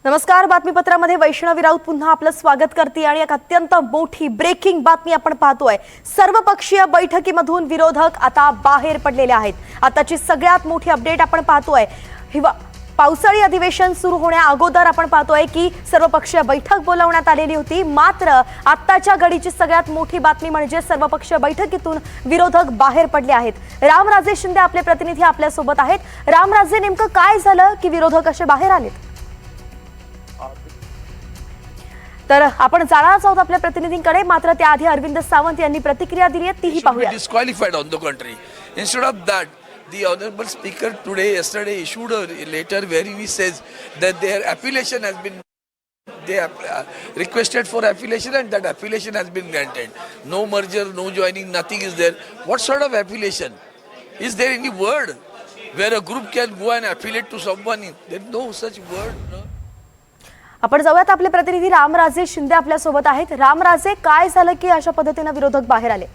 नमस्कार। बातमीपत्रामध्ये वैष्णवी राऊत पुन्हा आपलं स्वागत करते आणि एक अत्यंत मोठी ब्रेकिंग बातमी आपण पाहतोय। सर्वपक्षीय बैठकीमधून विरोधक आता बाहेर पडलेले आहेत। आताची सगळ्यात मोठी अपडेट आपण पाहतोय। पावसाळी अधिवेशन सुरू होण्या अगोदर आपण पाहतोय की सर्वपक्षीय बैठक बोलावण्यात आलेली होती, मात्र आत्ताच्या घडीची सगळ्यात मोठी बातमी म्हणजे सर्वपक्षीय बैठकीतून विरोधक बाहेर पडले आहेत। रामराजे शिंदे आपले प्रतिनिधी आपल्या सोबत आहेत। रामराजे, नेमकं काय झालं की विरोधक असे बाहेर आलेत? तर आपण जाणारच आहोत आपल्या प्रतिनिधींकडे, मात्र त्याआधी अरविंद सावंत यांनी प्रतिक्रिया दिली आहे, तीही पाहूया। Disqualified on the contrary. Instead of that, the honorable speaker yesterday issued a letter wherein he says that their appellation has been they requested for affiliation and that affiliation has been granted. No merger, no joining, nothing is there. What sort of affiliation? Is there any word where a group can go and affiliate to someone? There is no such word. No? आपण जाऊयात, आपले प्रतिनिधी रामराजे शिंदे आपल्या सोबत आहेत। रामराजे, काय झालं की अशा पद्धतीने विरोधक बाहेर आले?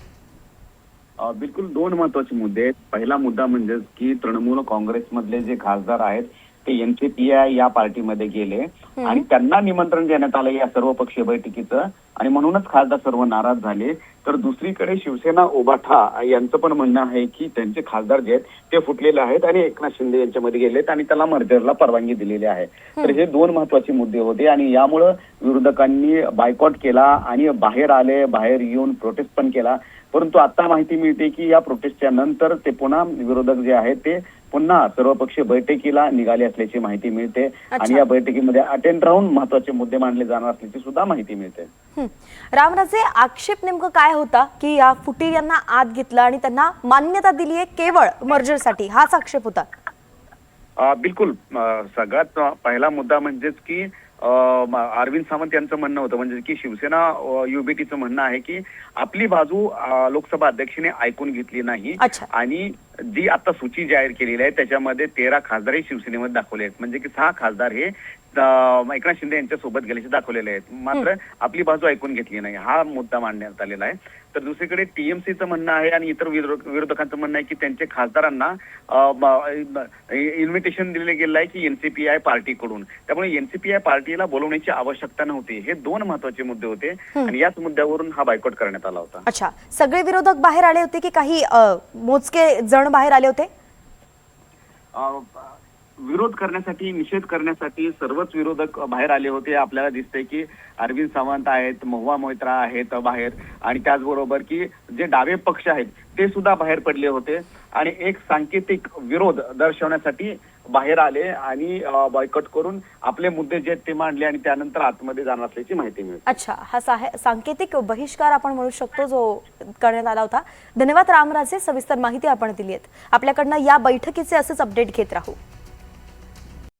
बिलकुल दोन महत्वाचे मुद्दे आहेत। पहिला मुद्दा म्हणजे की तृणमूल काँग्रेसमधले जे खासदार आहेत ते एनसीपीआय या पार्टीमध्ये गेले आणि त्यांना निमंत्रण देण्यात आलं या सर्वपक्षीय बैठकीचं आणि म्हणूनच खासदार सर्व नाराज झाले। तर दुसरीकडे शिवसेना उभाठा यांचं पण म्हणणं आहे की त्यांचे खासदार जे आहेत ते फुटलेले आहेत आणि एकनाथ शिंदे यांच्यामध्ये गेलेत आणि त्याला मर्जरला परवानगी दिलेली आहे। तर हे दोन महत्वाचे मुद्दे होते आणि यामुळे विरोधकांनी बायकॉट केला आणि बाहेर आले, बाहेर येऊन प्रोटेस्ट पण केला। परंतु आता माहिती मिळते की या प्रोटेस्टच्या नंतर ते पुन्हा विरोधक जे आहेत ते पुन्हा सर्वपक्षीय बैठकीला निघाले असल्याची माहिती मिळते आणि या बैठकीमध्ये अटेंड राहून महत्वाचे मुद्दे मांडले जाणार असल्याची सुद्धा माहिती मिळते। रामराजे, आक्षेप नेमकं काय होता की या फुटीर यांना आत घेतलं आणि त्यांना मान्यता दिली आहे केवळ मर्जरसाठी, हाच आक्षेप होता? बिलकुल, सगळ्यात पहिला मुद्दा म्हणजेच की अरविंद सावंत यांचं म्हणणं होतं म्हणजे की शिवसेना युबीटीचं म्हणणं आहे की आपली बाजू लोकसभा अध्यक्षाने ऐकून घेतली नाही आणि जी आता सूची जाहीर केलेली आहे त्याच्यामध्ये 13 खासदारही शिवसेनेमध्ये दाखवले आहेत, म्हणजे की 6 खासदार हे एकनाथ शिंदे यांच्या सोबत गेल्याचे दाखवलेले आहेत, मात्र आपली बाजू ऐकून घेतली नाही, हा मुद्दा मांडण्यात आलेला आहे। तर दुसरीकडे टीएमसीचं म्हणणं आहे आणि इतर विरोधकांचं म्हणणं आहे की त्यांच्या खासदारांना इन्व्हिटेशन दिले गेलं आहे की एनसीपीआय पार्टीकडून, त्यामुळे एनसीपीआय पार्टीला बोलवण्याची आवश्यकता नव्हती। हे दोन महत्वाचे मुद्दे होते आणि याच मुद्द्यावरून हा बायकॉट करण्यात आला होता। अच्छा, सगळे विरोधक बाहेर आले होते की काही मोजके जण बाहेर आले होते? विरोध करण्यासाठी, निषेध करण्यासाठी सर्वच विरोधक बाहेर आले होते। आपल्याला दिसतंय की अरविंद सावंत आहेत, महुआ मोइत्रा आहेत बाहेर आणि त्याचबरोबर की जे डावे पक्ष आहेत ते सुद्धा बाहेर पडले होते आणि एक सांकेतिक विरोध दर्शवण्यासाठी बाहेर आले आणि बॉयकॉट करून आपले मुद्दे जे ते मांडले आणि त्यानंतर आतमध्ये जाणार असल्याची माहिती मिळते। अच्छा, हा सांकेतिक बहिष्कार आपण म्हणू शकतो जो करण्यात आला होता। धन्यवाद रामराजे, सविस्तर माहिती आपण दिली आहे। आपल्याकडनं या बैठकीचे असेच अपडेट घेत राहू।